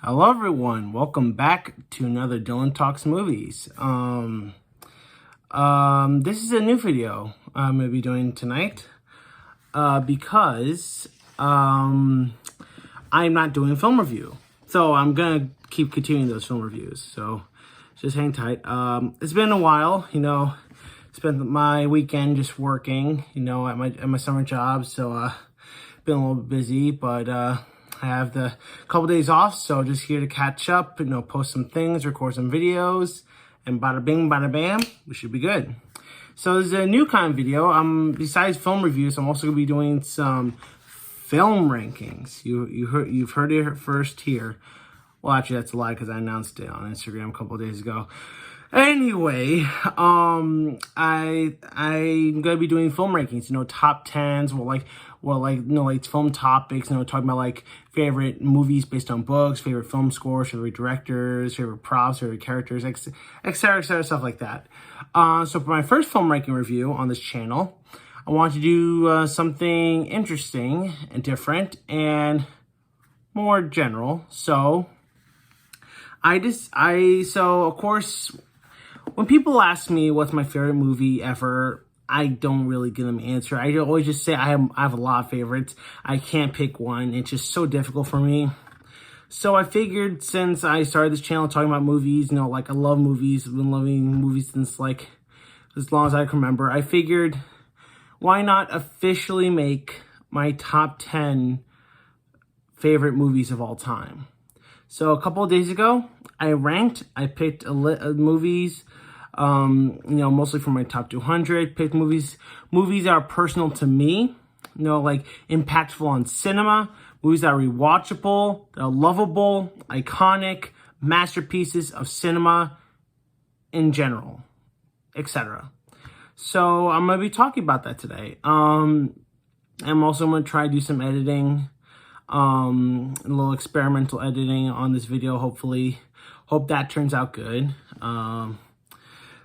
Hello everyone, welcome back to another Dylan Talks Movies. This is a new video I'm going to be doing tonight because I'm not doing film review. So I'm going to keep continuing those film reviews, so just hang tight. It's been a while, spent my weekend just working, at my summer job, so been a little bit busy, but I have the couple days off, so just here to catch up, post some things, record some videos, and bada bing, bada bam, we should be good. So this is a new kind of video. Besides film reviews, I'm also gonna be doing some film rankings. You've heard it first here. Well, actually, that's a lie because I announced it on Instagram a couple of days ago. Anyway, I'm gonna be doing film rankings. Top tens, film topics. Talking about favorite movies based on books, favorite film scores, favorite directors, favorite props, favorite characters, etc., stuff like that. So for my first film ranking review on this channel, I want to do something interesting and different and more general. So of course, when people ask me what's my favorite movie ever, I don't really give them an answer. I always just say I have a lot of favorites. I can't pick one. It's just so difficult for me. So I figured since I started this channel talking about movies, I love movies. I've been loving movies since as long as I can remember. I figured why not officially make my top 10 favorite movies of all time. So a couple of days ago, I picked movies, mostly from my top 200, picked movies that are personal to me, impactful on cinema, movies that are rewatchable, that are lovable, iconic, masterpieces of cinema in general, etc. So I'm going to be talking about that today. I'm also going to try to do some editing, a little experimental editing on this video, hopefully. Hope that turns out good.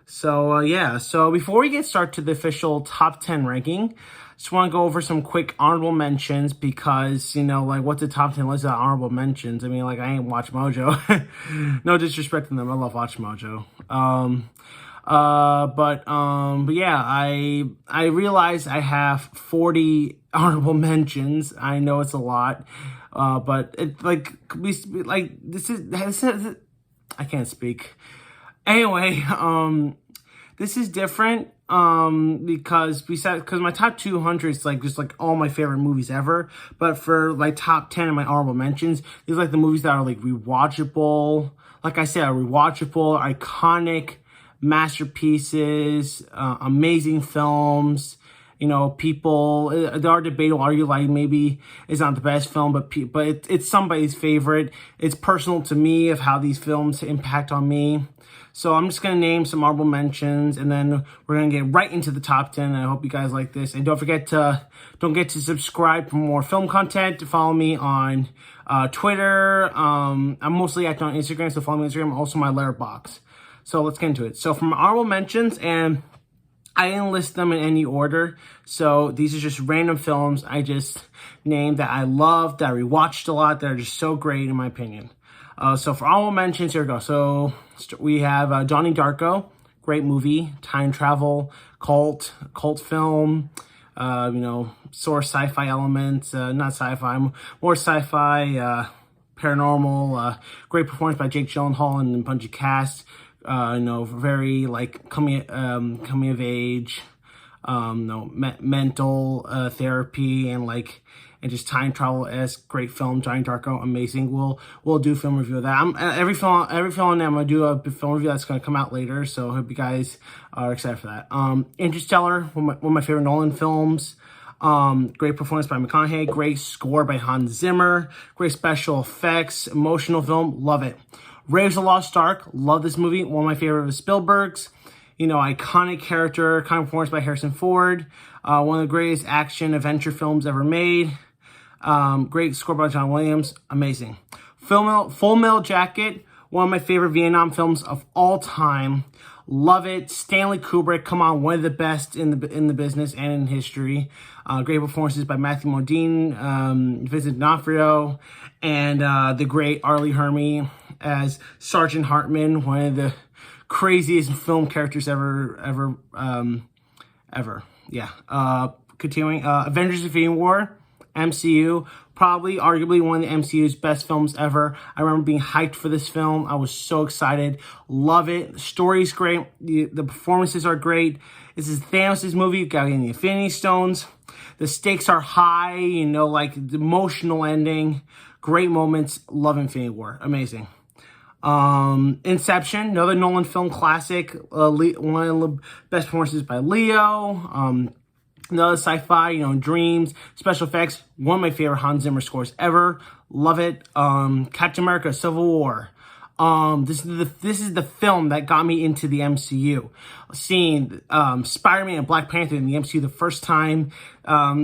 So before we get started to the official top 10 ranking, just want to go over some quick honorable mentions because, what's the top 10 list of honorable mentions? I ain't Watch Mojo. No disrespect to them. I love Watch Mojo. But yeah, I realize I have 40 honorable mentions. I know it's a lot. But this is I can't speak. Anyway, this is different because my top 200 is just all my favorite movies ever. But for top 10 of my honorable mentions, these are the movies that are rewatchable. Like I said, are rewatchable, iconic masterpieces, amazing films. People, there are debatable argue maybe it's not the best film, but it's somebody's favorite. It's personal to me of how these films impact on me. So I'm just going to name some honorable mentions, and then we're going to get right into the top 10. I hope you guys like this. And don't forget to subscribe for more film content. Follow me on Twitter. I'm mostly active on Instagram, so follow me on Instagram. Also my Letterboxd. So let's get into it. So from honorable mentions, and I didn't list them in any order, so these are just random films I just named that I loved, that I rewatched a lot, that are just so great in my opinion. So for honorable mentions, here we go. So we have Donnie Darko, great movie, time travel, cult film, sort of sci-fi elements, not sci-fi, more sci-fi, paranormal, great performance by Jake Gyllenhaal and a bunch of cast. Very coming of age, mental therapy and just time travel-esque, great film. Donnie Darko, amazing. We'll do a film review of that. Every film I'm gonna do a film review that's gonna come out later. So I hope you guys are excited for that. Interstellar, one of my favorite Nolan films. Great performance by McConaughey, great score by Hans Zimmer, great special effects, emotional film, love it. Raiders of the Lost Ark, love this movie, one of my favorite of Spielberg's. Iconic character, kind of performance by Harrison Ford. One of the greatest action adventure films ever made. Great score by John Williams, amazing. Full Metal Jacket, One of my favorite Vietnam films of all time. Love it. Stanley Kubrick, come on, one of the best in the business and in history. Great performances by Matthew Modine, Vincent D'Onofrio, and the great Arlie Hermy as Sergeant Hartman, one of the craziest film characters ever. Yeah. Continuing, Avengers: Infinity War, MCU, probably arguably one of the MCU's best films ever. I remember being hyped for this film. I was so excited. Love it. The story's great. The performances are great. This is Thanos' movie. You got the Infinity Stones. The stakes are high, like the emotional ending. Great moments. Love Infinity War. Amazing. Inception, another Nolan film classic. One of the best performances by Leo. Another sci-fi, dreams, special effects. One of my favorite Hans Zimmer scores ever. Love it. Captain America: Civil War. This is the film that got me into the MCU. Seeing Spider-Man and Black Panther in the MCU the first time,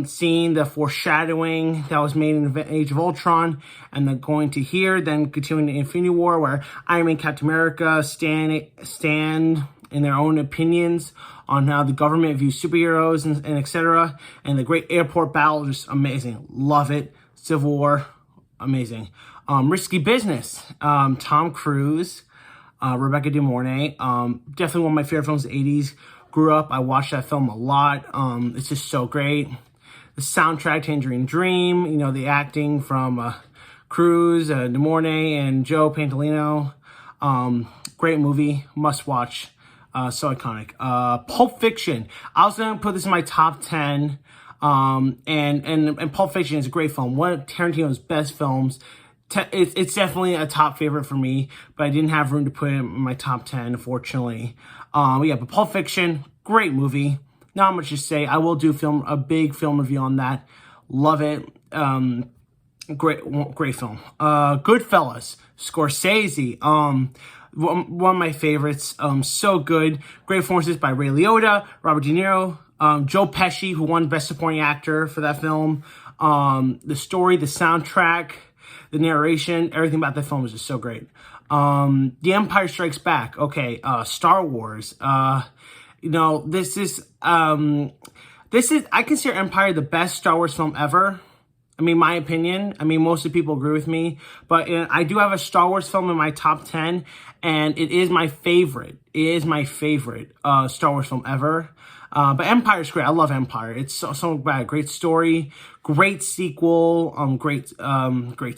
seeing the foreshadowing that was made in Age of Ultron, and then going to here, then continuing to Infinity War, where Iron Man, Captain America stand in their own opinions on how the government views superheroes and etc. And the great airport battle, just amazing. Love it. Civil War, amazing. Risky Business, Tom Cruise, Rebecca De Mornay, definitely one of my favorite films of the 80s. Grew up, I watched that film a lot. It's just so great. The soundtrack, Tangerine Dream, the acting from Cruise, De Mornay, and Joe Pantoliano. Great movie, must watch. So iconic. Pulp Fiction. I was gonna put this in my top 10. And Pulp Fiction is a great film. One of Tarantino's best films. It's definitely a top favorite for me, but I didn't have room to put it in my top 10, unfortunately. But Pulp Fiction, great movie. Not much to say. I will do a big film review on that. Love it. Great film. Goodfellas, Scorsese. One of my favorites. So good. Great performances by Ray Liotta, Robert De Niro, Joe Pesci, who won Best Supporting Actor for that film. The story, the soundtrack, the narration, everything about that film was just so great. The Empire Strikes Back. Okay. Star Wars. This is, I consider Empire the best Star Wars film ever. My opinion. Most of the people agree with me, but I do have a Star Wars film in my top 10, and it is my favorite. It is my favorite Star Wars film ever. But Empire's great. I love Empire. It's so bad. Great story, great sequel, great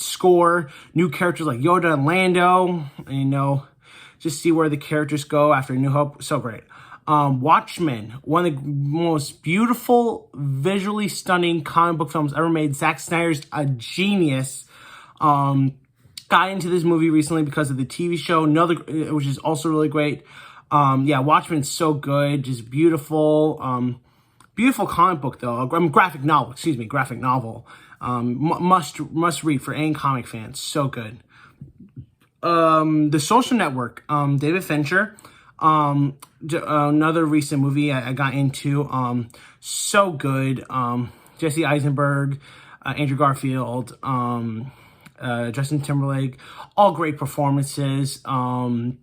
score, new characters like Yoda and Lando, just see where the characters go after New Hope. So great. Watchmen, one of the most beautiful, visually stunning comic book films ever made. Zack Snyder's a genius. Got into this movie recently because of the TV show, which is also really great. Watchmen's so good, just beautiful. Beautiful comic book though. Graphic novel. Graphic novel. Must read for any comic fans. So good. The Social Network. David Fincher. Another recent movie I got into. So good. Jesse Eisenberg, Andrew Garfield, Justin Timberlake, all great performances. The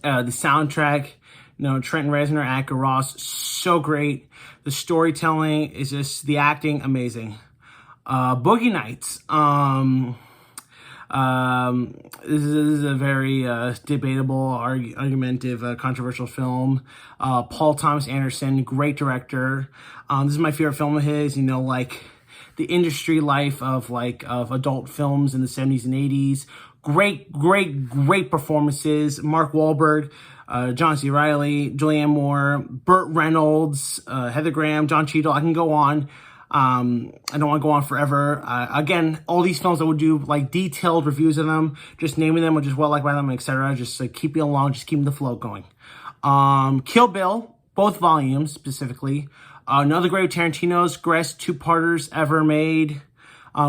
soundtrack, Trent Reznor, Atticus Ross, so great. The storytelling is just, the acting, amazing. Boogie Nights. This is a very debatable, argumentative, controversial film. Paul Thomas Anderson, great director. This is my favorite film of his. The industry life of adult films in the 70s and 80s. Great performances. Mark Wahlberg, John C. Reilly, Julianne Moore, Burt Reynolds, Heather Graham, Don Cheadle. I can go on. I don't want to go on forever. Again, all these films I would do detailed reviews of them, just naming them or just what I like by them, etc. Just keeping along, just keeping the flow going. Kill Bill, both volumes specifically. Another great Tarantino's greatest two-parters ever made.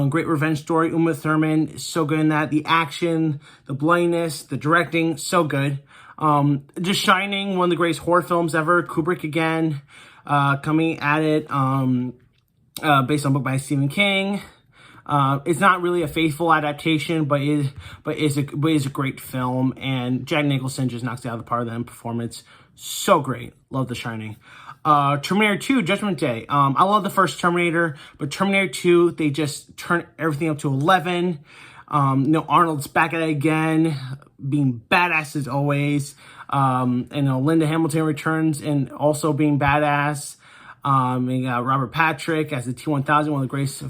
Great revenge story. Uma Thurman is so good in that. The action, the bloodiness, the directing, so good. Just Shining, one of the greatest horror films ever. Kubrick again, coming at it. Based on a book by Stephen King. It's not really a faithful adaptation, but is a great film. And Jack Nicholson just knocks it out of the park with that performance. So great. Love The Shining. Terminator 2, Judgment Day. I love the first Terminator, but Terminator 2, they just turn everything up to 11. Arnold's back at it again, being badass as always. Linda Hamilton returns and also being badass. We got Robert Patrick as the T-1000, one of the greatest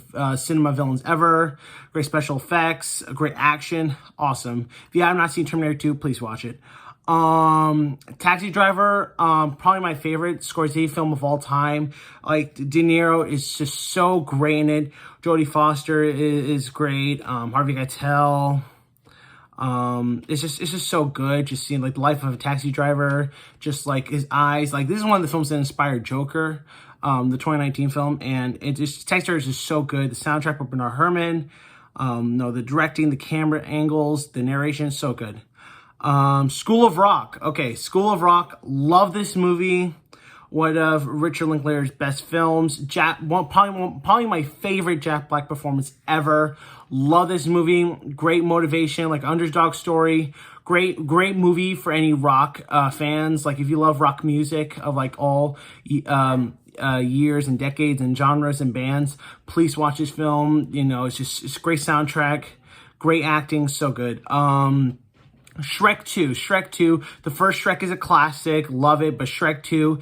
cinema villains ever. Great special effects, great action, awesome. If you have not seen Terminator 2, please watch it. Taxi Driver, probably my favorite Scorsese film of all time. Like, De Niro is just so great in it. Jodie Foster is great. Harvey Keitel. It's just so good. Just seeing like the life of a taxi driver, just like his eyes. Like, this is one of the films that inspired Joker, the 2019 film, and Taxi Driver is just so good. The soundtrack by Bernard Herrmann, the directing, the camera angles, the narration, so good. School of Rock. Okay, School of Rock. Love this movie. One of Richard Linklater's best films. Probably my favorite Jack Black performance ever. Love this movie. Great motivation, like underdog story. Great movie for any rock fans. Like, if you love rock music of like all years and decades and genres and bands, please watch this film. It's great soundtrack, great acting, so good. Shrek 2. The first Shrek is a classic. Love it. But Shrek 2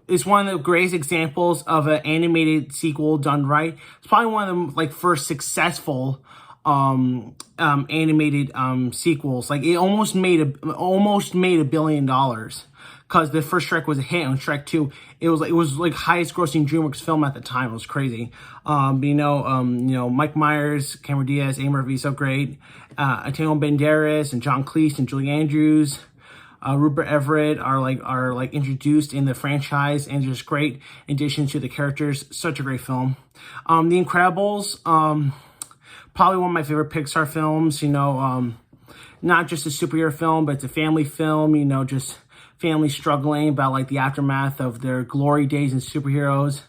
is one of the greatest examples of an animated sequel done right. It's probably one of the first successful animated sequels. Like, it almost made $1 billion because the first Shrek was a hit. On Shrek 2, it was highest grossing DreamWorks film at the time. It was crazy. Mike Myers, Cameron Diaz, A. Murphy, so great. Antonio Banderas and John Cleese and Julie Andrews. Rupert Everett are introduced in the franchise, and just great addition to the characters. Such a great film. The Incredibles, probably one of my favorite Pixar films. Not just a superhero film, but it's a family film. Just family struggling about the aftermath of their glory days as superheroes.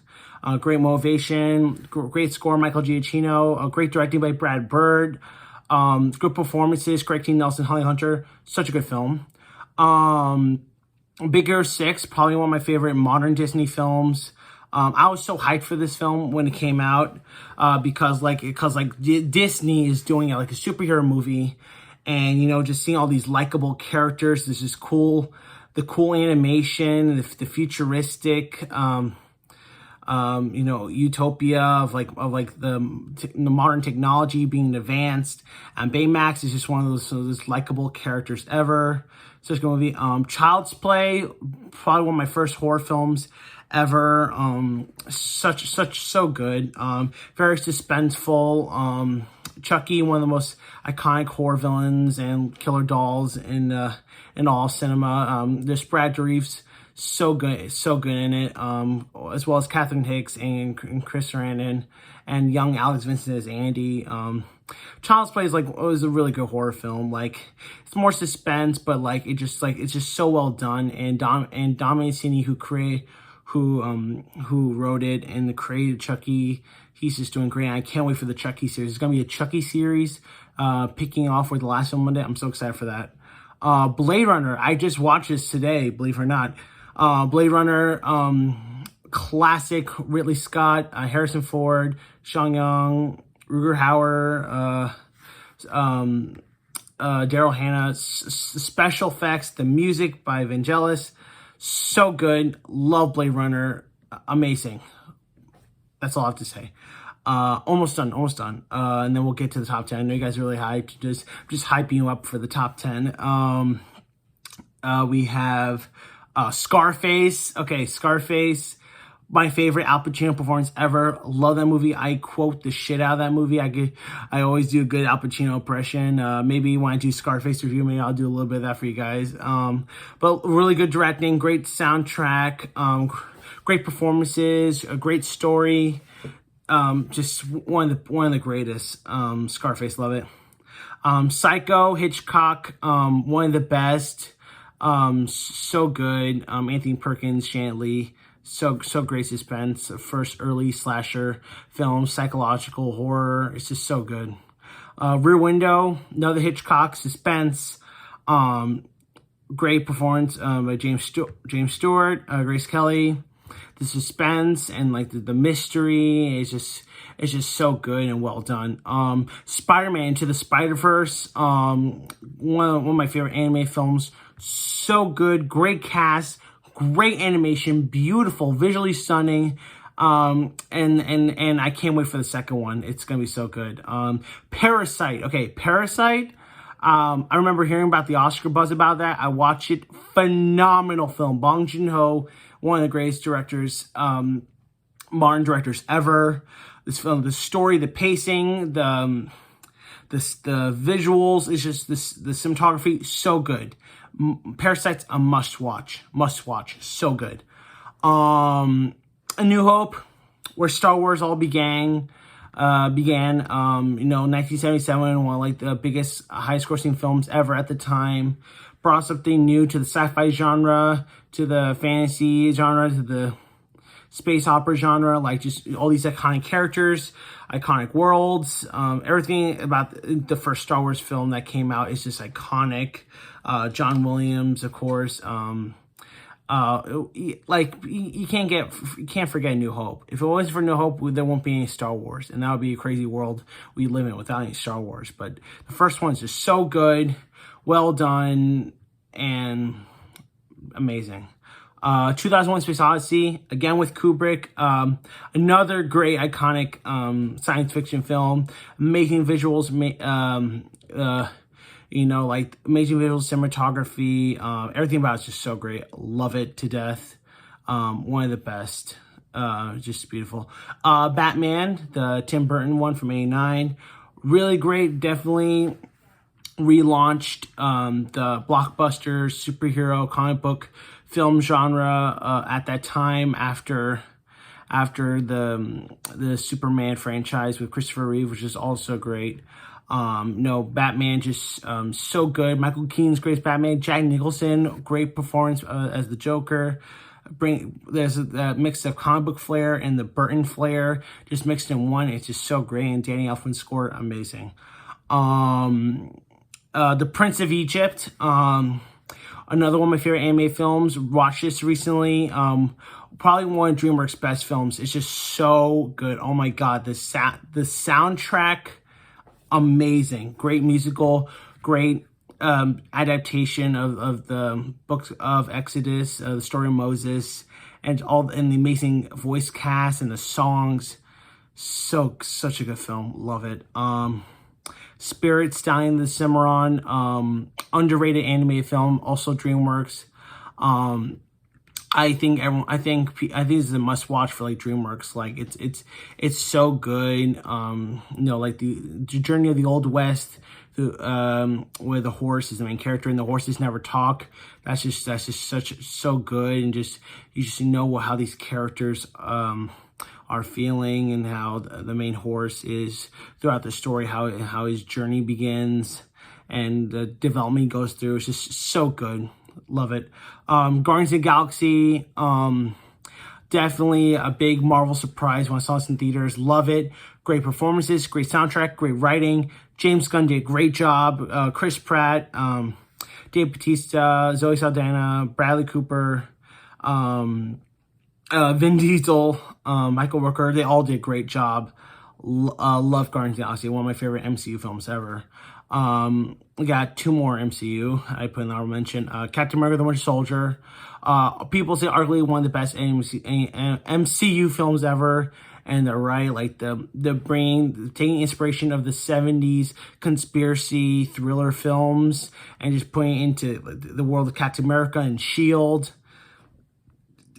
Great motivation, great score, Michael Giacchino. Great directing by Brad Bird. Good performances, Craig T. Nelson, Holly Hunter. Such a good film. Big Hero 6, probably one of my favorite modern Disney films. I was so hyped for this film when it came out, because Disney is doing it like a superhero movie, and just seeing all these likable characters. This is cool. The cool animation, the futuristic, utopia of the modern technology being advanced. And Baymax is just one of those likable characters ever. So it's going to be Child's Play, probably one of my first horror films ever. So good. Very suspenseful. Chucky, one of the most iconic horror villains and killer dolls in all cinema. There's Brad Dourif's so good in it, as well as Catherine Hicks and Chris Sarandon and young Alex Vincent as Andy. Child's Play was a really good horror film. It's more suspense, but it's just so well done. And Dominic Mancini, who wrote it and created Chucky, he's just doing great. I can't wait for the Chucky series. It's gonna be a Chucky series, picking off where the last film ended. I'm so excited for that. Blade Runner. I just watched this today, believe it or not. Blade Runner, classic. Ridley Scott, Harrison Ford, Sean Young, Rutger Hauer, Daryl Hannah. Special effects, the music by Vangelis, so good. Love Blade Runner, amazing. That's all I have to say. Almost done. And then we'll get to the top 10. I know you guys are really hyped. Just hyping you up for the top 10. We have Scarface. Okay, Scarface, my favorite Al Pacino performance ever. Love that movie. I quote the shit out of that movie. I always do a good Al Pacino impression. Maybe when I do Scarface review, maybe I'll do a little bit of that for you guys. But really good directing, great soundtrack, great performances, a great story. Just one of the greatest. Scarface, love it. Psycho, Hitchcock, one of the best. So good. Anthony Perkins, Janet Leigh, So great suspense. First early slasher film, psychological horror. It's just so good. Rear Window, another Hitchcock suspense. Great performance by James Stewart, Grace Kelly. The suspense and like the mystery is just so good and well done. Spider-Man Into the Spider-Verse, one of my favorite anime films. So good, great cast, great animation, beautiful, visually stunning. And I can't wait for the second one. It's gonna be so good. Parasite. Okay, Parasite. I remember hearing about the Oscar buzz about that. I watched it. Phenomenal film. Bong Joon-ho, one of the greatest directors, modern directors ever. This film, the story, the pacing, the visuals, is just the cinematography, so good. Parasite's a must watch, so good. A New Hope, where Star Wars all began. 1977, one of like the biggest, highest grossing films ever at the time. Brought something new to the sci-fi genre, to the fantasy genre, to the space opera genre, like just all these iconic characters, iconic worlds, everything about the first Star Wars film that came out is just iconic. John Williams, of course. You can't forget New Hope. If it wasn't for New Hope, there won't be any Star Wars, and that would be a crazy world we live in without any Star Wars. But the first one's just so good, well done, and amazing. 2001: Space Odyssey, again with Kubrick, another great iconic science fiction film, amazing visuals, like amazing visuals, cinematography, everything about it's just so great. Love it to death. One of the best. Just beautiful. Batman, the Tim Burton one from '89, really great. Definitely relaunched the blockbuster superhero comic book film genre at that time after the Superman franchise with Christopher Reeve, which is also great. Batman just so good. Michael Keaton's great Batman. Jack Nicholson, great performance as the Joker. There's a mix of comic book flair and the Burton flair just mixed in one. It's just so great. And Danny Elfman's score, amazing. The Prince of Egypt, another one of my favorite anime films. Watched this recently. Probably one of DreamWorks' best films. It's just so good. Oh my god, the soundtrack, amazing. Great musical, great adaptation of the books of Exodus, the story of Moses, and the amazing voice cast and the songs. Such a good film. Love it. Spirit, Stallion the Cimarron, underrated animated film, also DreamWorks. I think this is a must watch for like DreamWorks. Like it's so good. Like the journey of the Old West, where the horse is the main character and the horses never talk. That's just so good, and you just know how these characters are feeling and how the main horse is throughout the story, how his journey begins and the development he goes through. It's just so good. Love it. Guardians of the Galaxy, definitely a big Marvel surprise when I saw this in theaters. Love it. Great performances, great soundtrack, great writing. James Gunn did a great job. Chris Pratt, Dave Bautista, Zoe Saldana, Bradley Cooper, Vin Diesel, Michael Rooker, they all did a great job. Love Guardians of the Galaxy, one of my favorite MCU films ever. We got two more MCU I put in the honorable mention. Captain America: The Winter Soldier. People say arguably one of the best MCU films ever, and they're right. Like taking inspiration of the 70s conspiracy thriller films and just putting it into the world of Captain America and S.H.I.E.L.D.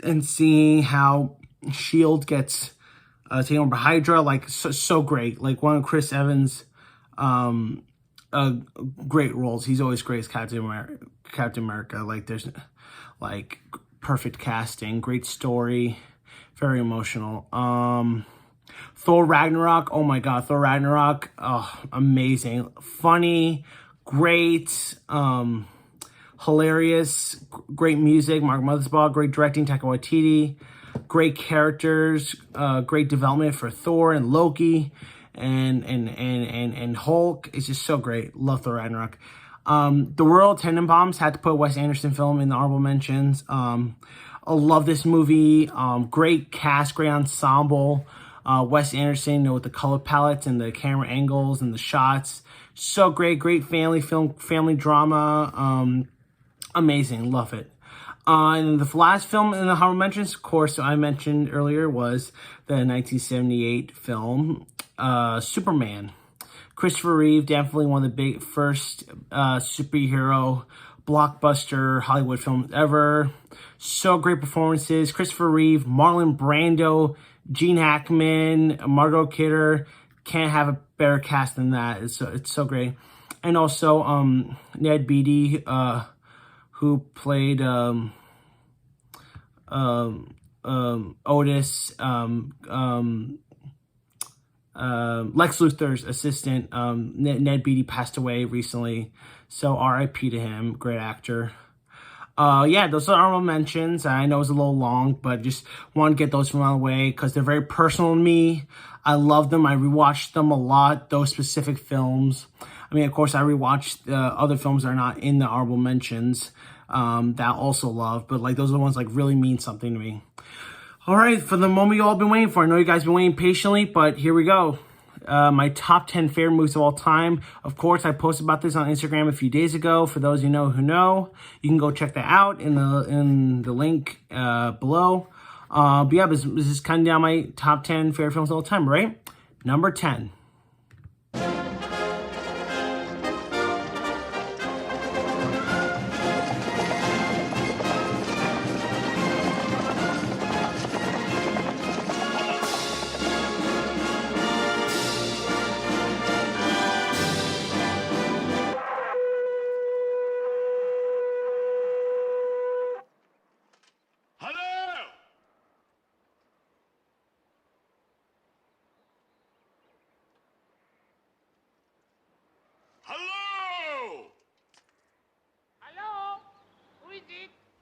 and seeing how S.H.I.E.L.D. gets taken over by Hydra, like so great. Like one of Chris Evans' great roles. He's always great as Captain America. Like there's like perfect casting, great story, very emotional. Thor Ragnarok. Oh my god, Thor Ragnarok. Oh, amazing, funny, great, hilarious, great music. Mark Mothersbaugh, great directing. Taika Waititi. Great characters, great development for Thor and Loki and Hulk. It's just so great. Love Thor Ragnarok. The Royal Tenenbaums, had to put a Wes Anderson film in the honorable mentions. I love this movie. Great cast, great ensemble. Wes Anderson, with the color palettes and the camera angles and the shots. So great. Great family film, family drama. Amazing. Love it. And the last film in the honorable mentions, of course, I mentioned earlier, was the 1978 film, Superman. Christopher Reeve, definitely one of the big first superhero blockbuster Hollywood films ever. So great performances. Christopher Reeve, Marlon Brando, Gene Hackman, Margot Kidder. Can't have a better cast than that. It's so great. And also Ned Beatty, who played Otis, Lex Luthor's assistant. Ned Beatty passed away recently, so R.I.P. to him. Great actor. Yeah, those are honorable mentions. I know it's a little long, but just want to get those from out of the way because they're very personal to me. I love them. I rewatched them a lot, those specific films. I mean, of course, I rewatched other films that are not in the honorable mentions that I also love, but like those are the ones like really mean something to me. All right, for the moment you all been waiting for. I know you guys been waiting patiently, but here we go. My top 10 favorite movies of all time. Of course, I posted about this on Instagram a few days ago. For those you know who know, you can go check that out in the link below. But yeah, this is kind of down my top 10 favorite films of all time, right? Number 10.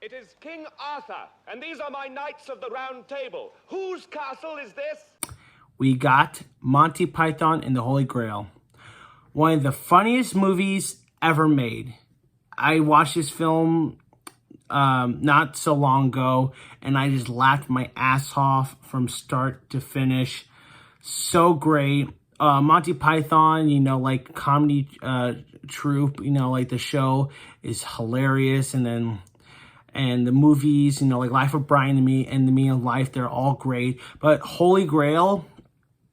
It is King Arthur, and these are my knights of the Round Table. Whose castle is this? We got Monty Python and the Holy Grail. One of the funniest movies ever made. I watched this film not so long ago, and I just laughed my ass off from start to finish. So great. Monty Python, like comedy troupe, like the show is hilarious, and the movies, like Life of Brian and Me and The Meaning of Life, they're all great. But Holy Grail,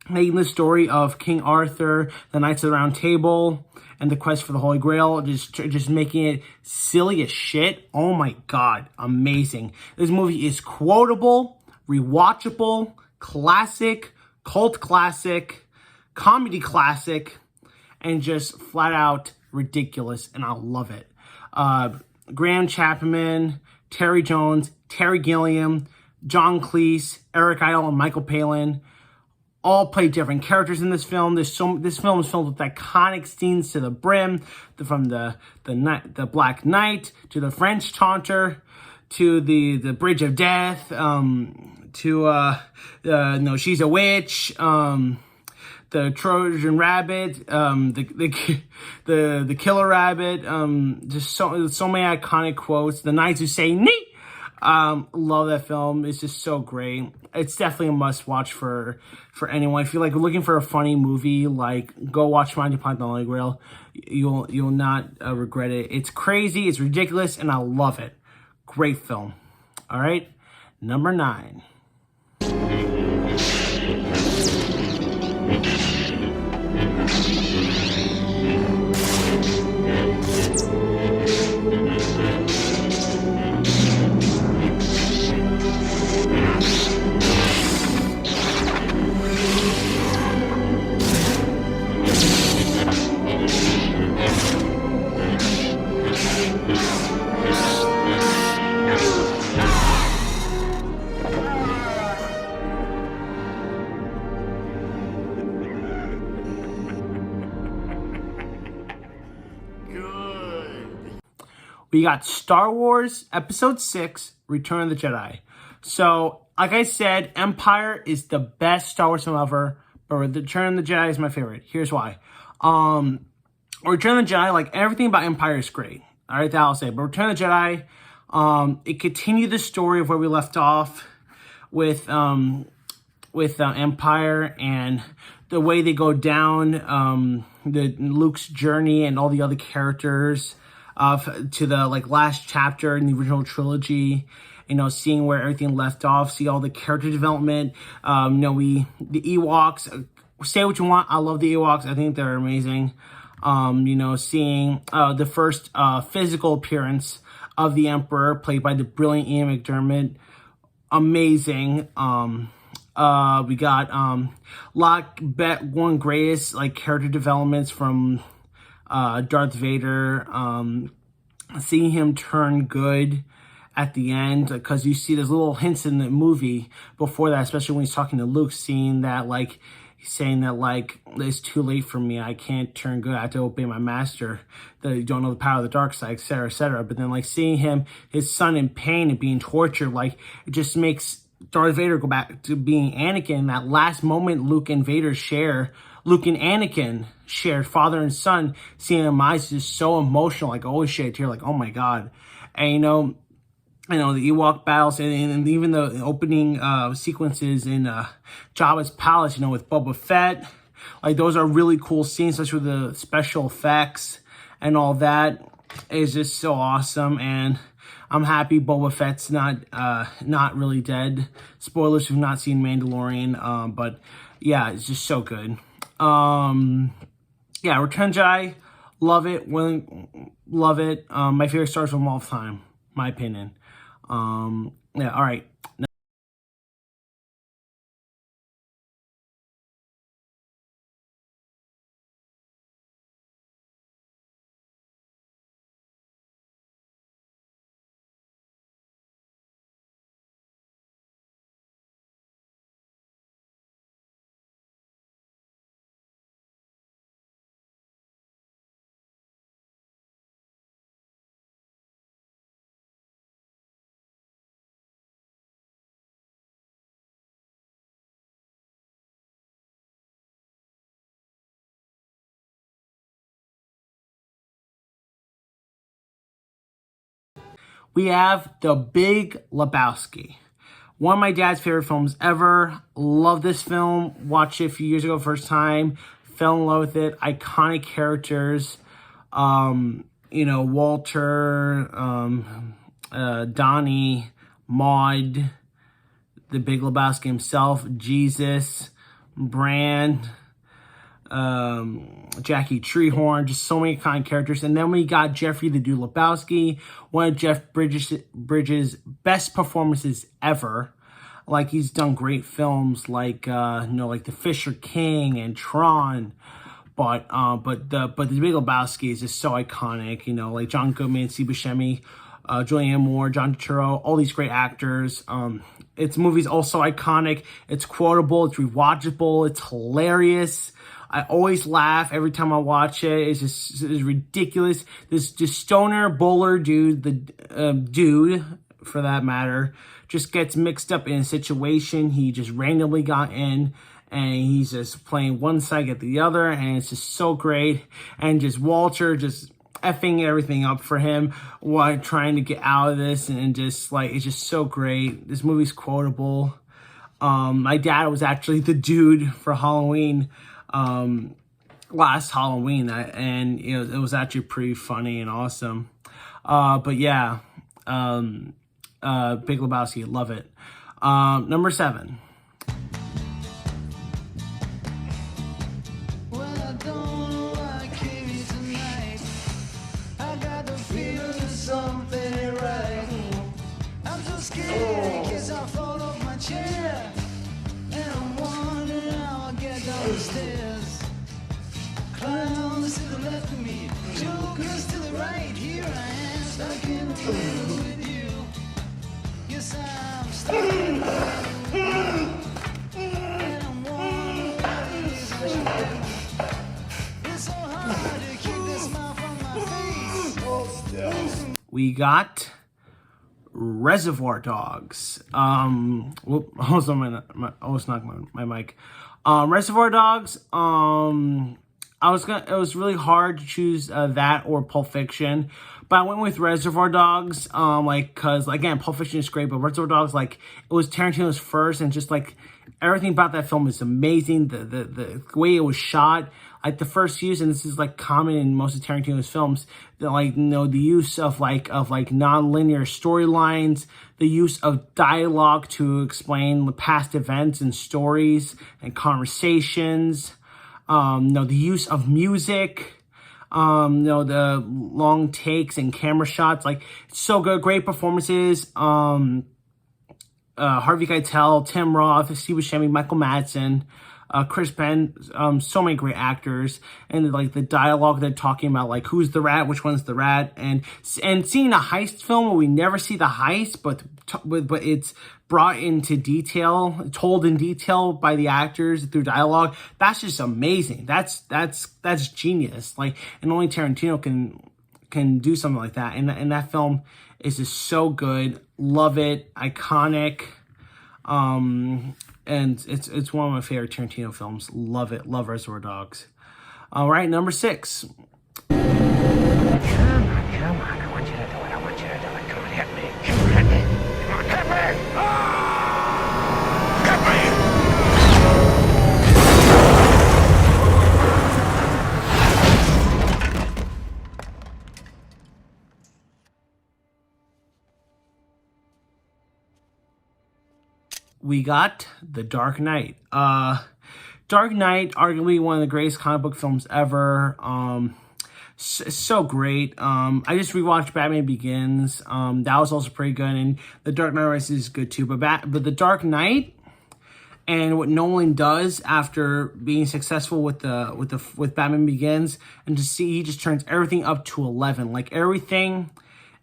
making the story of King Arthur, the Knights of the Round Table, and the quest for the Holy Grail, just making it silly as shit. Oh my God, amazing. This movie is quotable, rewatchable, classic, cult classic, comedy classic, and just flat out ridiculous, and I love it. Graham Chapman, Terry Jones, Terry Gilliam, John Cleese, Eric Idle, and Michael Palin all play different characters in this film. This film is filled with iconic scenes to the brim, from the Black Knight to the French Taunter to the Bridge of Death, to no, She's a Witch, the Trojan Rabbit, the Killer Rabbit, just so many iconic quotes. The Knights Who Say Nee. Love that film. It's just so great. It's definitely a must watch for anyone. If you're looking for a funny movie, go watch Monty Python and the Holy Grail. You'll not regret it. It's crazy, it's ridiculous, and I love it. Great film. All right, number 9. We got Star Wars Episode 6, Return of the Jedi. So, like I said, Empire is the best Star Wars film ever, but Return of the Jedi is my favorite. Here's why. Return of the Jedi, like everything about Empire is great. All right, that I'll say. But Return of the Jedi, it continued the story of where we left off with Empire, and the way they go down the Luke's journey and all the other characters to the like last chapter in the original trilogy. You know, seeing where everything left off, see all the character development. You know, the Ewoks. Say what you want. I love the Ewoks. I think they're amazing. You know, seeing the first physical appearance of the Emperor, played by the brilliant Ian McDiarmid, amazing. We got one greatest like character developments from Darth Vader. Seeing him turn good at the end, because you see there's little hints in the movie before that, especially when he's talking to Luke, seeing that like he's saying that like it's too late for me, I can't turn good, I have to obey my master, that you don't know the power of the dark side, etc., etc. But then like seeing his son in pain and being tortured, like it just makes Darth Vader go back to being Anakin. That last moment Luke and Anakin shared, father and son, seeing them eyes is just so emotional. Like always shed a tear, like oh my god. And you know the Ewok battles, and even the opening sequences in Jabba's palace, you know, with Boba Fett, like those are really cool scenes, especially with the special effects and all that. Is just so awesome, and I'm happy Boba Fett's not really dead. Spoilers if you've not seen Mandalorian, but yeah, it's just so good. Yeah, Return of the Jedi, love it, love it. My favorite Star Wars film of all time, my opinion. Yeah, all right. We have The Big Lebowski. One of my dad's favorite films ever. Love this film. Watched it a few years ago, first time. Fell in love with it. Iconic characters. You know, Walter, Donnie, Maud, The Big Lebowski himself, Jesus, Bran, Jackie Treehorn, just so many kind of characters. And then we got Jeffrey the Dude Lebowski, one of Jeff Bridges' best performances ever. Like he's done great films like you know, like The Fisher King and Tron. But the Big Lebowski is just so iconic, you know, like John Goodman, Steve Buscemi, Julianne Moore, John Turturro, all these great actors. Its movie's also iconic. It's quotable. It's rewatchable. It's hilarious. I always laugh every time I watch it. It's ridiculous. This just stoner bowler dude, the dude for that matter, just gets mixed up in a situation he just randomly got in, and he's just playing one side at the other, and it's just so great. And just Walter just effing everything up for him while trying to get out of this, and just like it's just so great. This movie's quotable. My dad was actually the dude for Halloween, last Halloween, and you know, it was actually pretty funny and awesome. But yeah, Big Lebowski, love it. Number 7. Clowns to the left of me, jokers to the right. Here I am, stuck in the middle with you. Yes, I'm stuck in the middle, and I'm wondering what it is I should do. It's so hard to keep this smile from my face. We got Reservoir Dogs. Whoop, almost knocked my mic. Reservoir Dogs. It was really hard to choose that or Pulp Fiction, but I went with Reservoir Dogs. Cause again, Pulp Fiction is great, but Reservoir Dogs, like, it was Tarantino's first, and just like everything about that film is amazing. The way it was shot, like the first use, and this is like common in most of Tarantino's films, that, like, you know, the use of non-linear storylines, the use of dialogue to explain the past events and stories and conversations. The use of music, the long takes and camera shots, like, it's so good. Great performances. Harvey Keitel, Tim Roth, Steve Buscemi, Michael Madsen, Chris Penn, so many great actors, and like the dialogue they're talking about, like who's the rat, which one's the rat, and seeing a heist film where we never see the heist, but it's brought into detail, told in detail by the actors through dialogue. That's just amazing. That's genius. Like, and only Tarantino can do something like that. And that film is just so good. Love it. Iconic. And it's one of my favorite Tarantino films. Love it. Love Reservoir Dogs. All right, number 6. Come on. I want you to do it. I want you to do it. Come on, hit me. Come on, hit me. Come on, hit me. Hit me. We got The Dark Knight. Dark Knight, arguably one of the greatest comic book films ever. So great. I just rewatched Batman Begins. That was also pretty good, and The Dark Knight Rises is good too. But The Dark Knight and what Nolan does after being successful with Batman Begins, and to see he just turns everything up to 11. Like, everything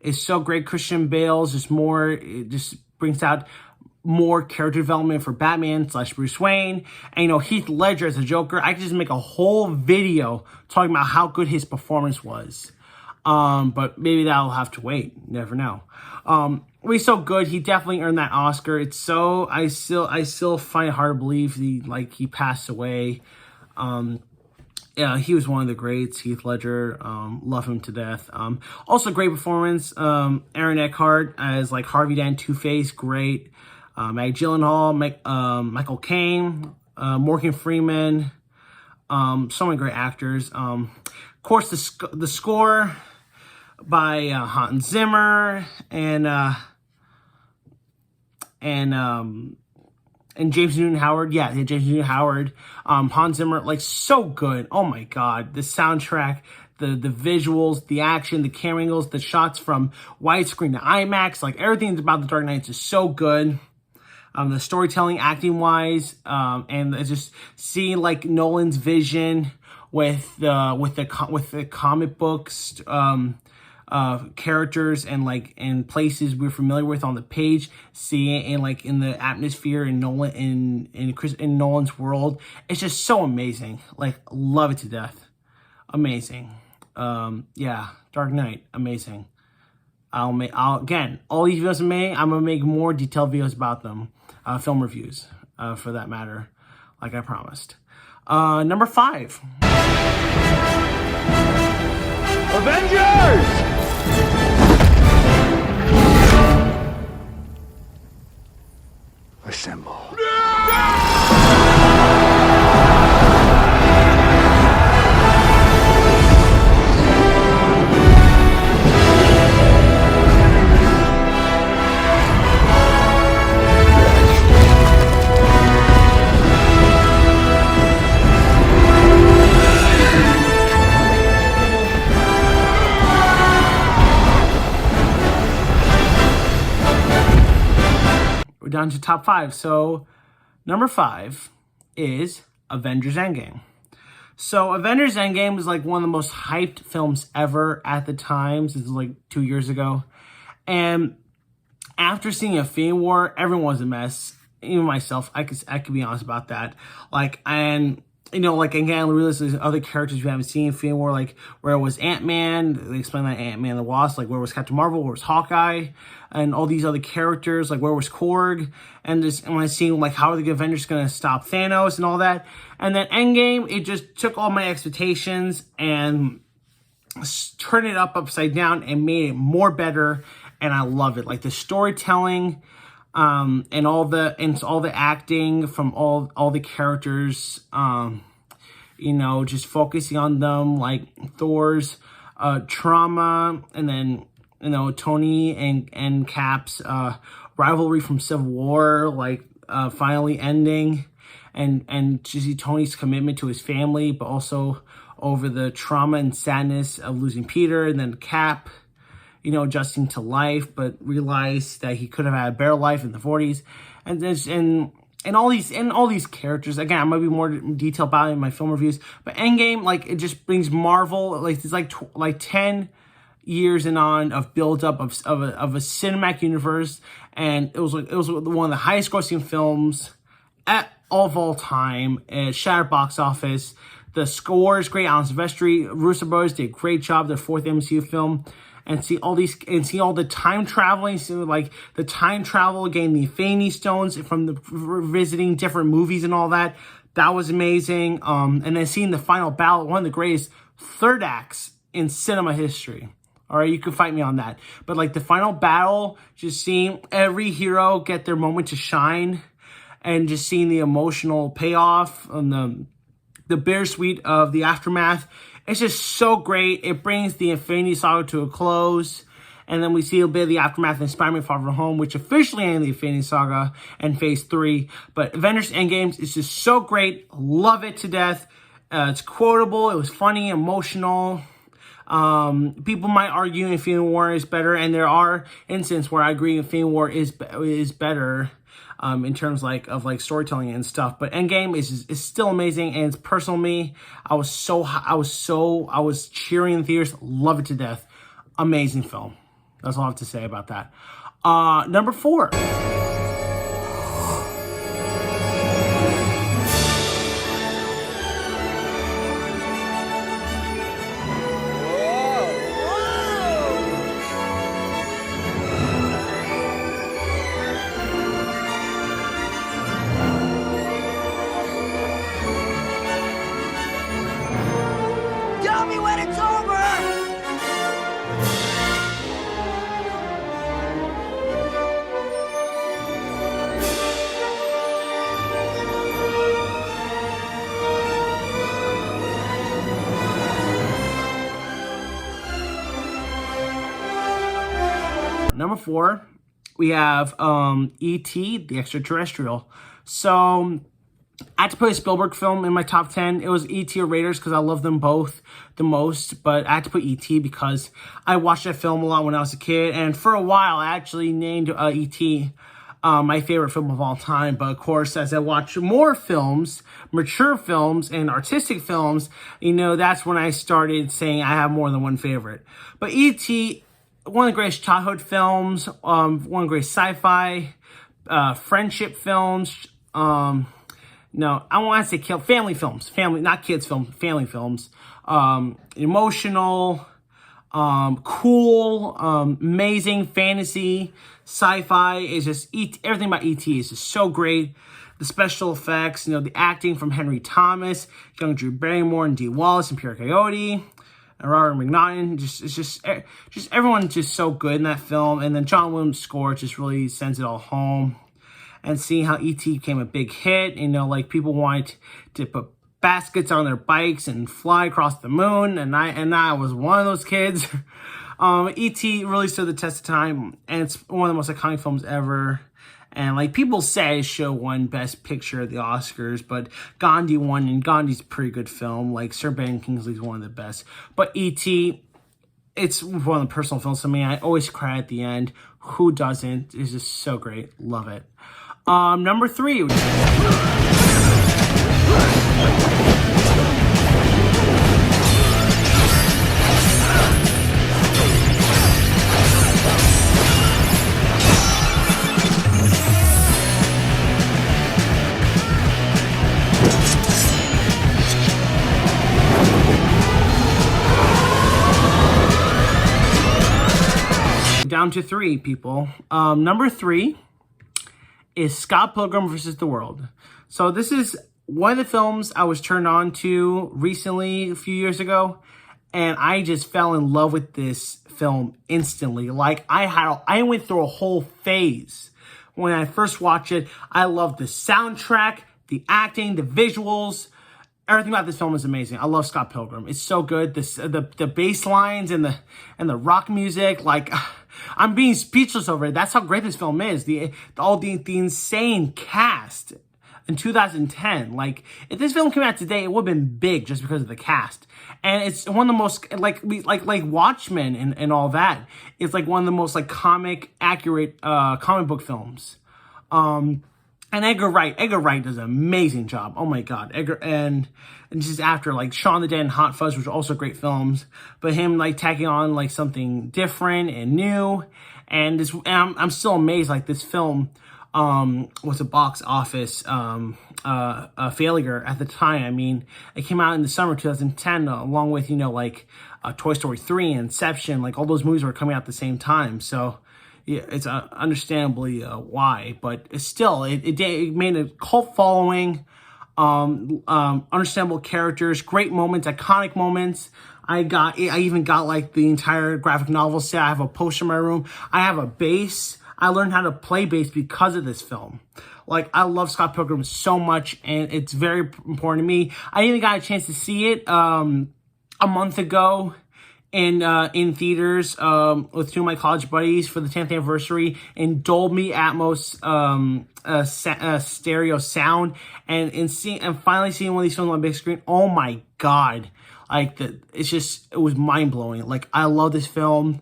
is so great. Christian Bale's just more. It just brings out more character development for Batman / Bruce Wayne. And, you know, Heath Ledger as a Joker, I could just make a whole video talking about how good his performance was. But maybe that'll have to wait. Never know. He's so good. He definitely earned that Oscar. It's so, I still find it hard to believe he passed away. Yeah, he was one of the greats. Heath Ledger, love him to death. Also great performance. Aaron Eckhart as like Harvey Dent, Two-Face, great. Maggie Gyllenhaal, Michael Caine, Morgan Freeman, so many great actors. Of course, the score by Hans Zimmer and James Newton Howard. Yeah, James Newton Howard. Hans Zimmer, like, so good. Oh my God, the soundtrack. The visuals, the action, the camera angles, the shots from widescreen to IMAX, like, everything about The Dark Knight is so good. The storytelling, acting wise, and just seeing like Nolan's vision with the comic books, characters and places we're familiar with on the page, seeing it in the atmosphere in Nolan's world. It's just so amazing. Like, love it to death. Amazing. Yeah, Dark Knight, amazing. Again, all these videos I'm gonna make more detailed videos about them. Film reviews, for that matter, like I promised. Number 5. Avengers! Assemble. Down to top 5. So number 5 is Avengers Endgame. So Avengers Endgame was like one of the most hyped films ever at the time, since like 2 years ago. And after seeing Infinity War, everyone was a mess. Even myself, I could be honest about that. Like, and you know, like again, realize there's other characters we haven't seen in Infinity War, like where was Ant-Man? They explained that Ant-Man and the Wasp, like where was Captain Marvel, where was Hawkeye, and all these other characters, like where was Korg, and when I see like how are the Avengers gonna stop Thanos and all that, and then Endgame, it just took all my expectations and turned it upside down and made it more better, and I love it. Like the storytelling, and all the acting from all the characters, you know, just focusing on them, like Thor's trauma, and then, you know, Tony and Cap's rivalry from Civil War, like finally ending, and to see Tony's commitment to his family, but also over the trauma and sadness of losing Peter, and then Cap, you know, adjusting to life, but realized that he could have had a better life in the 40s, and all these characters. Again, I'm gonna be more detailed about it in my film reviews. But Endgame, like, it just brings Marvel, like, it's like 10 years and on of build up of a cinematic universe, and it was one of the highest grossing films of all time. It shattered box office. The score is great. Alan Silvestri, Russo Brothers did a great job. Their fourth MCU film. And see all the time traveling, so like the time travel, again, the Infinity Stones from the visiting different movies and all that. That was amazing. And then seeing the final battle, one of the greatest third acts in cinema history. All right, you can fight me on that. But like the final battle, just seeing every hero get their moment to shine, and just seeing the emotional payoff and the bittersweet of the aftermath. It's just so great. It brings the Infinity Saga to a close. And then we see a bit of the aftermath in Spider-Man Far From Home, which officially ended the Infinity Saga and Phase 3. But Avengers Endgame is just so great. Love it to death. It's quotable. It was funny, emotional. People might argue Infinity War is better. And there are instances where I agree Infinity War is better. In terms of storytelling and stuff, but Endgame is still amazing, and it's personal to me. I was cheering in theaters, love it to death, amazing film. That's all I have to say about that. Number 4. Tell me when it's over! Number 4, we have E.T., the Extra-Terrestrial. So I had to put a Spielberg film in my top 10. It was E.T. or Raiders because I love them both the most. But I had to put E.T. because I watched that film a lot when I was a kid. And for a while, I actually named E.T. My favorite film of all time. But of course, as I watch more films, mature films and artistic films, you know, that's when I started saying I have more than one favorite. But E.T., one of the greatest childhood films, one of the greatest sci-fi, friendship films, no, I want to say family films. Family, not kids film, family films. Emotional, cool, amazing fantasy, sci-fi. Is just everything about E.T. is just so great. The special effects, you know, the acting from Henry Thomas, young Drew Barrymore, and Dee Wallace, and Pierre Coyote, and Robert McNaughton. Just everyone's just so good in that film. And then John Williams' score just really sends it all home. And seeing how E.T. became a big hit, you know, like people wanted to put baskets on their bikes and fly across the moon, and I was one of those kids. E.T. really stood the test of time, and it's one of the most iconic films ever. And like people say, it show won Best Picture at the Oscars, but Gandhi won, and Gandhi's a pretty good film. Like Sir Ben Kingsley's one of the best, but E.T., it's one of the personal films to me. I always cry at the end. Who doesn't? It's just so great. Love it. Number 3. down to 3 people. Number 3 is Scott Pilgrim versus the World. So this is one of the films I was turned on to recently, a few years ago, and I just fell in love with this film instantly. Like, I went through a whole phase when I first watched it. I loved the soundtrack, the acting, the visuals. Everything about this film is amazing. I love Scott Pilgrim. It's so good. The bass lines and the rock music, like, I'm being speechless over it. That's how great this film is. The insane cast in 2010. Like, if this film came out today, it would have been big just because of the cast. And it's one of the most, like Watchmen and all that. It's like one of the most like accurate comic book films. And Edgar Wright does an amazing job. Oh my God, Edgar, and just after like Shaun the Dead and Hot Fuzz, which are also great films, but him like tagging on like something different and new, and this, and I'm still amazed. Like, this film was a box office a failure at the time. I mean, it came out in the summer 2010, along with, you know, like Toy Story 3 and Inception. Like, all those movies were coming out at the same time, so yeah, it's understandably why, but it's still, it made a cult following, understandable characters, great moments, iconic moments. I even got like the entire graphic novel set. I have a poster in my room. I have a bass. I learned how to play bass because of this film. Like, I love Scott Pilgrim so much, and it's very important to me. I even got a chance to see it a month ago in theaters with 2 of my college buddies for the 10th anniversary in Dolby Atmos stereo sound, and finally seeing one of these films on the big screen. Oh my God, like, it was mind blowing. Like, I love this film.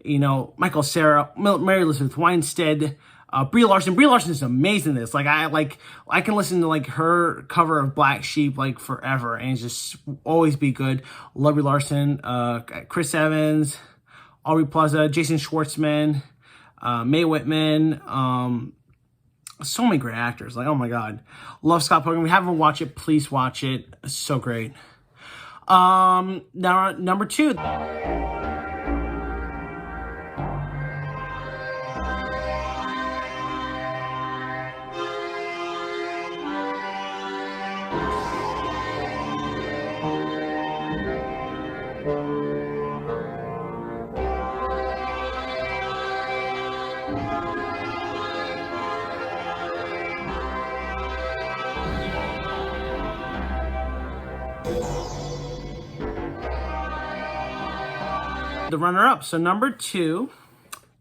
You know, Michael Cera, Mary Elizabeth Winstead, Brie Larson. Brie Larson is amazing in this. Like, I can listen to like her cover of Black Sheep like forever, and it's just always be good. Love Brie Larson, Chris Evans, Aubrey Plaza, Jason Schwartzman, Mae Whitman. So many great actors. Like, oh my God, love Scott Pilgrim. If you haven't watched it, please watch it. It's so great. Now, number 2. The runner-up. So number 2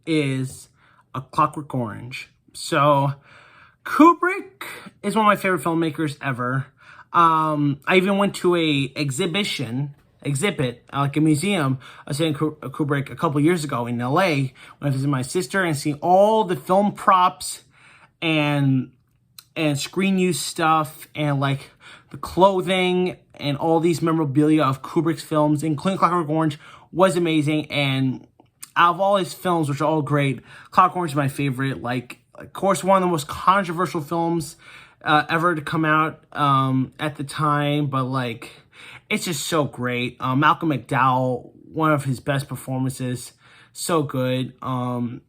is A Clockwork Orange. So Kubrick is one of my favorite filmmakers ever. I even went to a exhibit, like a museum, of Kubrick a couple years ago in LA when I visited my sister, and seeing all the film props and screen use stuff, and like the clothing and all these memorabilia of Kubrick's films, including Clockwork Orange, was amazing. And out of all his films, which are all great, Clockwork Orange is my favorite. Like, of course, one of the most controversial films ever to come out at the time, but like, it's just so great. Malcolm McDowell, one of his best performances, so good. You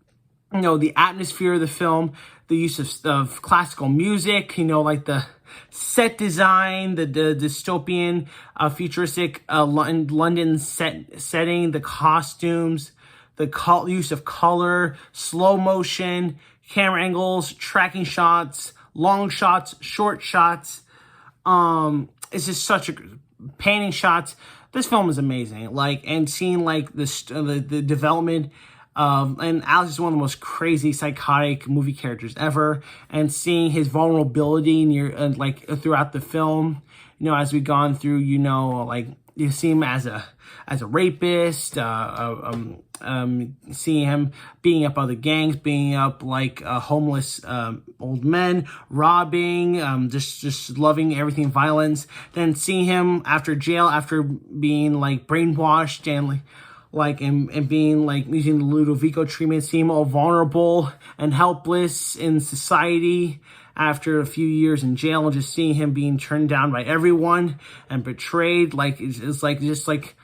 know, the atmosphere of the film, the use of classical music, you know, like the set design, the dystopian, futuristic London setting, the costumes, the use of color, slow motion, camera angles, tracking shots, long shots, short shots. It's just such a painting shots. This film is amazing. Like, and seeing like the development. And Alex is one of the most crazy, psychotic movie characters ever, and seeing his vulnerability like throughout the film, you know, as we've gone through, you know, like you see him as a rapist, seeing him beating up other gangs, beating up like homeless old men, robbing, just loving everything violence. Then seeing him after jail, after being like brainwashed and and being like using the Ludovico treatment, seeing him all vulnerable and helpless in society after a few years in jail, and just seeing him being turned down by everyone and betrayed. Like, it's like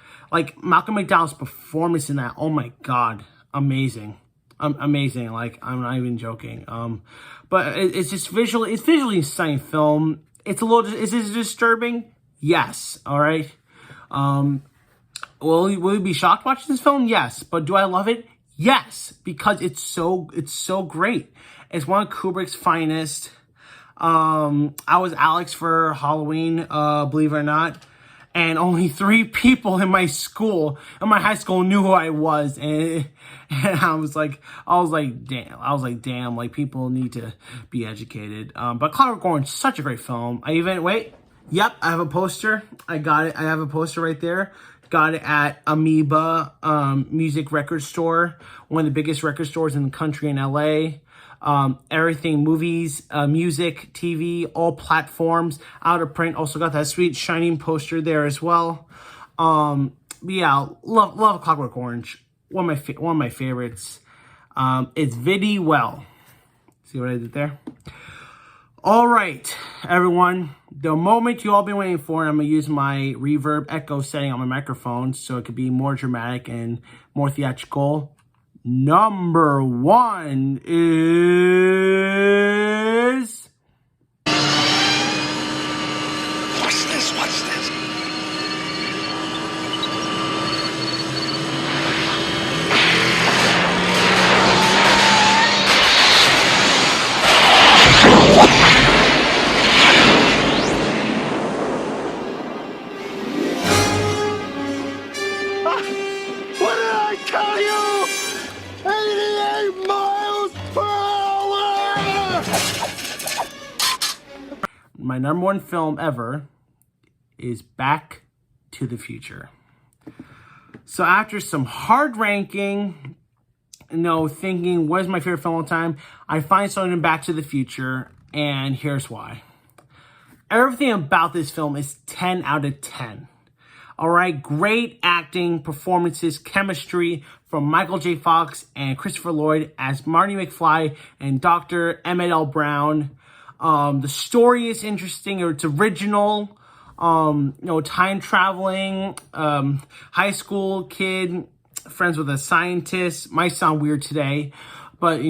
Malcolm McDowell's performance in that. Oh my God, amazing. amazing. Like, I'm not even joking. But it's just visually, it's visually stunning film. It's a little, is it disturbing? Yes. All right. Will you be shocked watching this film? Yes. But do I love it? Yes, because it's so great. It's one of Kubrick's finest. I was Alex for Halloween, believe it or not, and only 3 people in my high school knew who I was, and I was like, damn, like, people need to be educated. But Clockwork Orange, such a great film. I have a poster. I got it. I have a poster right there. Got it at Amoeba Music Record Store, one of the biggest record stores in the country in LA. Everything, movies, music, TV, all platforms, out of print. Also got that sweet shining poster there as well. Yeah, love Clockwork Orange. One of my favorites. It's Vidi well. See what I did there? All right, everyone. The moment you all been waiting for, I'm going to use my reverb echo setting on my microphone so it could be more dramatic and more theatrical. Number 1 is... Watch this, watch this. What did I tell you? 88 miles per hour! My number 1 film ever is Back to the Future. So after some hard ranking, thinking, what is my favorite film of all time? I find something in Back to the Future, and here's why. Everything about this film is 10 out of 10. All right, great acting, performances, chemistry from Michael J. Fox and Christopher Lloyd as Marty McFly and Dr. Emmett L. Brown. The story is interesting, or it's original. Time traveling, high school kid, friends with a scientist. Might sound weird today, but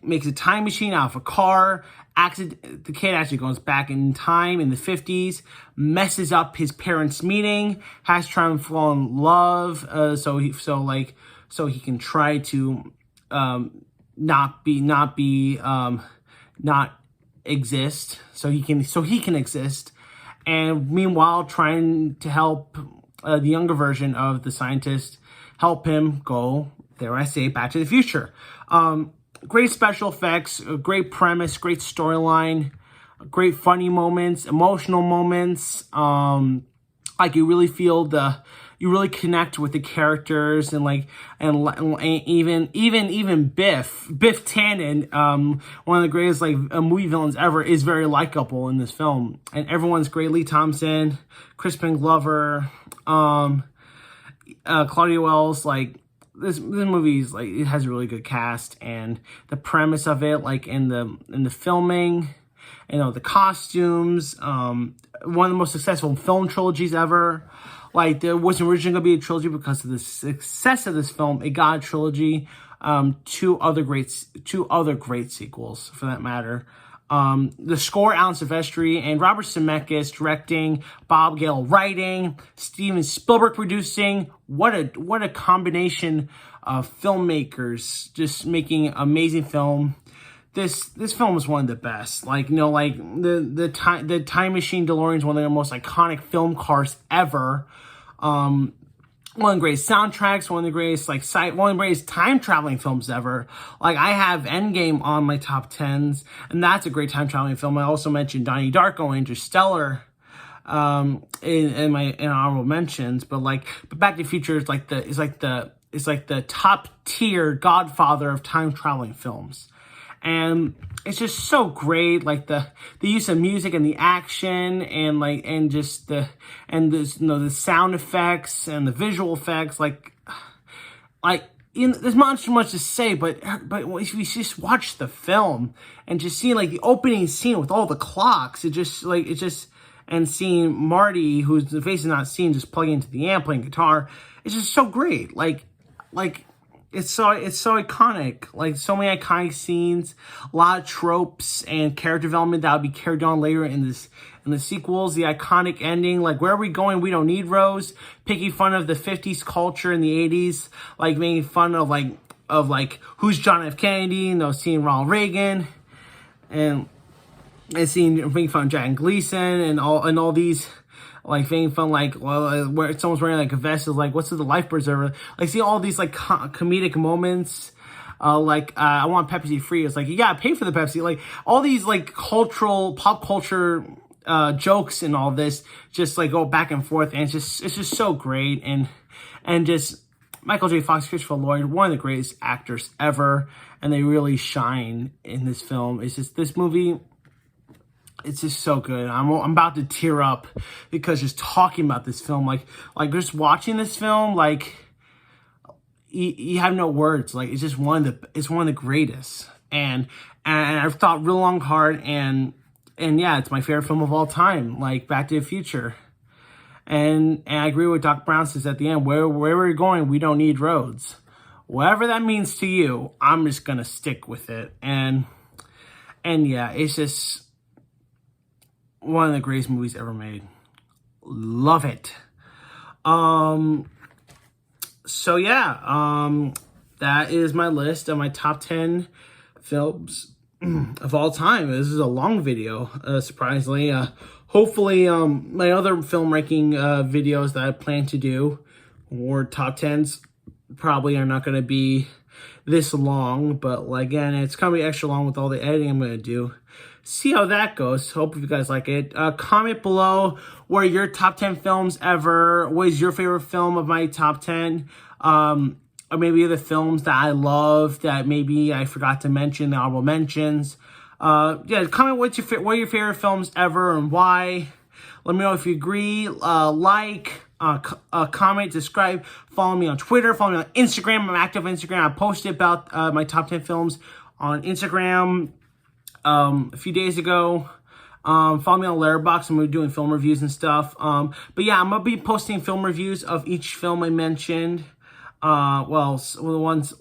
makes a time machine out of a car. The kid actually goes back in time in the 50s, messes up his parents' meeting, has to try and fall in love, so he can try to not exist, so he can exist, and meanwhile trying to help the younger version of the scientist help him go, dare I say, Back to the Future. Great special effects, a great premise, great storyline, great funny moments, emotional moments. Like you really feel you really connect with the characters, and even Biff Tannen, one of the greatest movie villains ever, is very likable in this film, and everyone's great. Lee Thompson, Crispin Glover, Claudia Wells, This movie is it has a really good cast, and the premise of it, in the filming, the costumes, one of the most successful film trilogies ever. There wasn't originally going to be a trilogy because of the success of this film. It got a trilogy, 2 other great sequels for that matter. The score, Alan Silvestri and Robert Zemeckis directing, Bob Gale writing, Steven Spielberg producing. What a combination of filmmakers just making amazing film. This film is one of the best. The Time Machine DeLorean is one of the most iconic film cars ever. One of the greatest soundtracks, one of the greatest one of the greatest time traveling films ever. I have Endgame on my top 10s, and that's a great time traveling film. I also mentioned Donnie Darko, Interstellar, in honorable mentions. But Back to the Future is the top tier godfather of time traveling films. And it's just so great, the use of music and the action, and the sound effects and the visual effects. There's not too much to say, but if you just watch the film and just see the opening scene with all the clocks, and seeing Marty, whose face is not seen, just plugging into the amp, playing guitar, it's just so great. it's so iconic. Like, so many iconic scenes, a lot of tropes and character development that will be carried on later in the sequels. The iconic ending, like, where are we going? We don't need Rose. Picking fun of the 50s culture in the 80s, like making fun of who's John F. Kennedy, you know, seeing Ronald Reagan, and seeing making fun of Jack Gleason and all these. Like, making fun, like, well, where someone's wearing, like, a vest is like, what's the life preserver? Like, see all these, like, comedic moments. I want Pepsi free. It's like, you gotta pay for the Pepsi. Like, all these, like, pop culture jokes and all this just, like, go back and forth. And it's just so great. And just Michael J. Fox, Christopher Lloyd, one of the greatest actors ever. And they really shine in this film. It's just, this movie, it's just so good. I'm about to tear up because just talking about this film, like just watching this film, like you have no words. Like, it's just one of the greatest. And I've thought real long, hard, and yeah, it's my favorite film of all time. Like Back to the Future. And I agree with Doc Brown says at the end, where we're going, we don't need roads. Whatever that means to you, I'm just gonna stick with it. And yeah, it's just one of the greatest movies ever made. Love it. So yeah, that is my list of my top 10 films of all time. This is a long video, surprisingly. Hopefully, my other film ranking videos that I plan to do, or top 10s, probably are not going to be this long. But again, it's going to be extra long with all the editing I'm going to do. See how that goes. Hope you guys like it. Comment below what are your top 10 films ever. What is your favorite film of my top 10? Or maybe the films that I love that maybe I forgot to mention, the honorable mentions. Yeah, comment what are your favorite films ever and why. Let me know if you agree. Comment, subscribe, follow me on Twitter, follow me on Instagram. I'm active on Instagram. I posted about my top 10 films on Instagram a few days ago. Follow me on Letterboxd. I'm going to be doing film reviews and stuff. But yeah, I'm going to be posting film reviews of each film I mentioned. For ones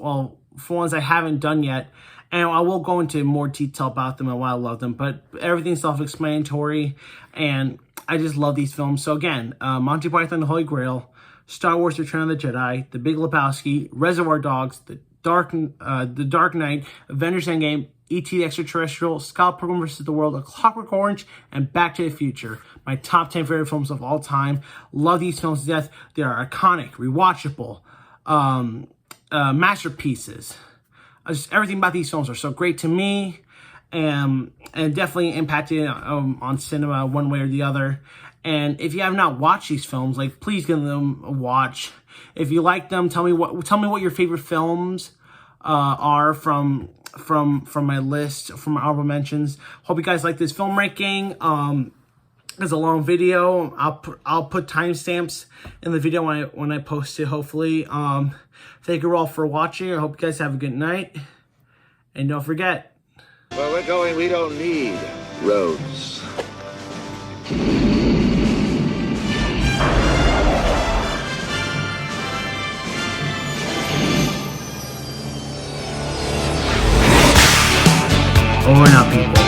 I haven't done yet. And I will go into more detail about them and why I love them. But everything's self-explanatory. And I just love these films. So again, Monty Python and the Holy Grail, Star Wars Return of the Jedi, The Big Lebowski, Reservoir Dogs, The Dark Knight, Avengers Endgame, E.T. the Extra-Terrestrial, Scott Pilgrim vs. the World, A Clockwork Orange, and Back to the Future. My top 10 favorite films of all time. Love these films to death. They are iconic, rewatchable, masterpieces. Just everything about these films are so great to me, and definitely impacted on cinema one way or the other. And if you have not watched these films, like, please give them a watch. If you like them, tell me what your favorite films are from my list, from my honorable mentions. Hope you guys like this film ranking. It's a long video. I'll put timestamps in the video when I post it, hopefully. Thank you all for watching. I hope you guys have a good night. And don't forget, Where we're going, we don't need roads. over and out, people.